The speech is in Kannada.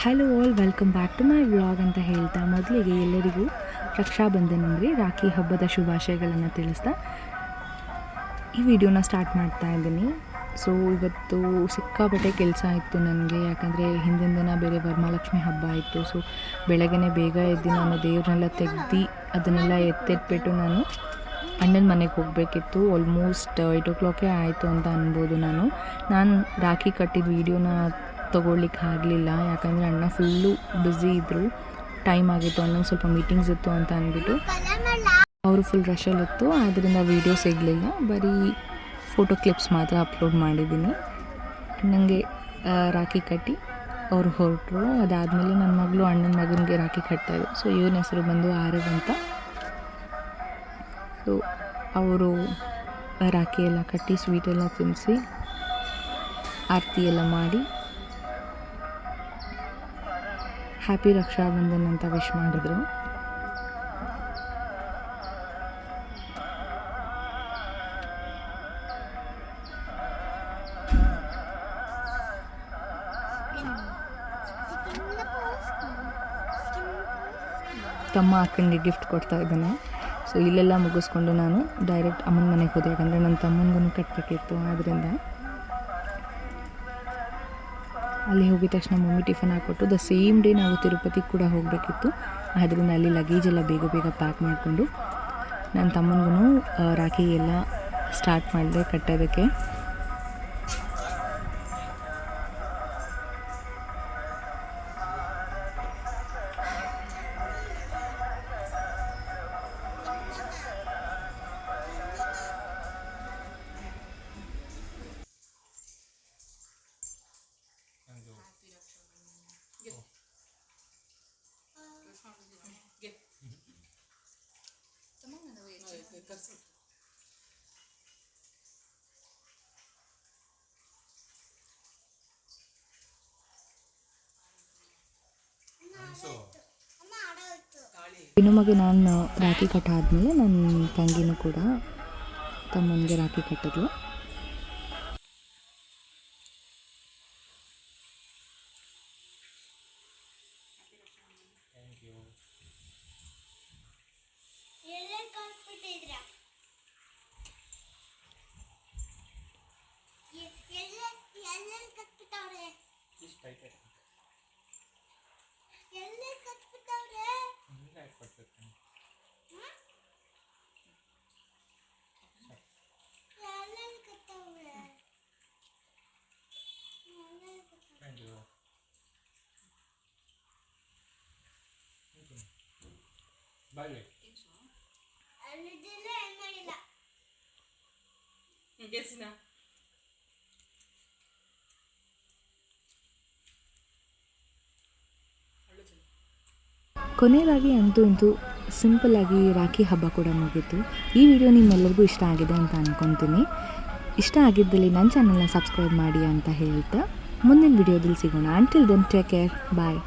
Hello all, welcome back to my vlog ಅಂತ ಹೇಳ್ತಾ ಮೊದಲಿಗೆ ಎಲ್ಲರಿಗೂ ರಕ್ಷಾಬಂಧನ ಅಂದರೆ ರಾಖಿ ಹಬ್ಬದ ಶುಭಾಶಯಗಳನ್ನು ತಿಳಿಸ್ತಾ ಈ ವಿಡಿಯೋನ ಸ್ಟಾರ್ಟ್ ಮಾಡ್ತಾ ಇದ್ದೀನಿ. ಸೊ ಇವತ್ತು ಸಿಕ್ಕಾಪಟ್ಟೆ ಕೆಲಸ ಇತ್ತು ನನಗೆ, ಯಾಕಂದರೆ ಹಿಂದಿನ ದಿನ ಬೇರೆ ವರಮಹಾಲಕ್ಷ್ಮಿ ಹಬ್ಬ ಇತ್ತು. ಸೊ ಬೆಳಗ್ಗೆ ಬೇಗ ಎದ್ದು ನಾನು ದೇವ್ರನ್ನೆಲ್ಲ ತೆಗ್ದು ಅದನ್ನೆಲ್ಲ ಎತ್ತಿಟ್ಬಿಟ್ಟು ನಾನು ಅಣ್ಣನ ಮನೆಗೆ ಹೋಗಬೇಕಿತ್ತು. ಆಲ್ಮೋಸ್ಟ್ 8 o'clock ಆಯಿತು ಅಂತ ಅನ್ಬೋದು. ನಾನು ರಾಖಿ ಕಟ್ಟಿದ ವೀಡಿಯೋನ ತೊಗೊಳ್ಲಿಕ್ಕೆ ಆಗಲಿಲ್ಲ, ಯಾಕಂದರೆ ಅಣ್ಣ ಫುಲ್ಲು ಬ್ಯುಸಿ ಇದ್ದರು. ಟೈಮ್ ಆಗಿತ್ತು, ಅಣ್ಣಂಗೆ ಸ್ವಲ್ಪ ಮೀಟಿಂಗ್ಸ್ ಇತ್ತು ಅಂತ ಅಂದ್ಬಿಟ್ಟು ಅವರು ಫುಲ್ ರಶಲ್ಲಿತ್ತು, ಆದ್ದರಿಂದ ವೀಡಿಯೋ ಸಿಗಲಿಲ್ಲ. ಬರೀ ಫೋಟೋ ಕ್ಲಿಪ್ಸ್ ಮಾತ್ರ ಅಪ್ಲೋಡ್ ಮಾಡಿದ್ದೀನಿ. ನನಗೆ ರಾಖಿ ಕಟ್ಟಿ ಅವರು ಹೊರಟರು. ಅದಾದಮೇಲೆ ನನ್ನ ಮಗಳು ಅಣ್ಣನ ಮಗನಿಗೆ ರಾಖಿ ಕಟ್ತಾಯಿದ್ರು. ಸೊ ಇವನ ಹೆಸರು ಬಂದು ಆರವ್ ಅಂತ. ಸೊ ಅವರು ರಾಖಿ ಎಲ್ಲ ಕಟ್ಟಿ ಸ್ವೀಟೆಲ್ಲ ತಿನ್ನಿಸಿ ಆರತಿ ಎಲ್ಲ ಮಾಡಿ ಹ್ಯಾಪಿ ರಕ್ಷಾಬಂಧನ್ ಅಂತ ವಿಶ್ ಮಾಡಿದರು. ತಮ್ಮ ಅಕ್ಕನಿಗೆ ಗಿಫ್ಟ್ ಕೊಡ್ತಾ ಇದ್ದಾನೆ. ಸೊ ಇಲ್ಲೆಲ್ಲ ಮುಗಿಸ್ಕೊಂಡು ನಾನು ಡೈರೆಕ್ಟ್ ಅಮ್ಮನ ಮನೆಗೆ ಹೋದೆ, ಯಾಕಂದರೆ ನನ್ನ ತಮ್ಮನಿಗೂ ಕಟ್ಟಬೇಕಿತ್ತು. ಆದ್ದರಿಂದ ಅಲ್ಲಿ ಹೋಗಿದ ತಕ್ಷಣ ಮಮ್ಮಿ ಟಿಫನ್ ಹಾಕ್ಕೊಟ್ಟು ದ ಸೇಮ್ ಡೇ ನಾವು ತಿರುಪತಿಗೆ ಕೂಡ ಹೋಗಬೇಕಿತ್ತು. ಆದ್ದರಿಂದ ಅಲ್ಲಿ ಲಗೇಜ್ ಎಲ್ಲ ಬೇಗ ಬೇಗ ಪ್ಯಾಕ್ ಮಾಡಿಕೊಂಡು ನನ್ನ ತಮ್ಮನಿಗೂ ರಾಖಿ ಎಲ್ಲ ಸ್ಟಾರ್ಟ್ ಮಾಡಿದೆ ಕಟ್ಟೋದಕ್ಕೆ. ಇನ್ನು ಮಗ ನಾನು ರಾಖಿ ಕಟ್ಟಾದ್ಮೇಲೆ ನನ್ನ ತಂಗಿನೂ ಕೂಡ ತಮ್ಮನಿಗೆ ರಾಖಿ ಕಟ್ಟಿದ್ಲು. ಕೊನೆಯದಾಗಿ ಅಂತೂ ಇಂತೂ ಸಿಂಪಲ್ಲಾಗಿ ರಾಖಿ ಹಬ್ಬ ಕೂಡ ಮುಗೀತು. ಈ ವಿಡಿಯೋ ನಿಮ್ಮೆಲ್ಲರಿಗೂ ಇಷ್ಟ ಆಗಿದೆ ಅಂತ ಅಂದ್ಕೊತೀನಿ. ಇಷ್ಟ ಆಗಿದ್ದಲ್ಲಿ ನನ್ನ ಚಾನಲ್ನ ಸಬ್ಸ್ಕ್ರೈಬ್ ಮಾಡಿ ಅಂತ ಹೇಳ್ತಾ ಮುಂದಿನ ವಿಡಿಯೋದಲ್ಲಿ ಸಿಗೋಣ. ಅಂಟಿಲ್ ದೆನ್ ಟೇಕ್ ಕೇರ್, ಬಾಯ್.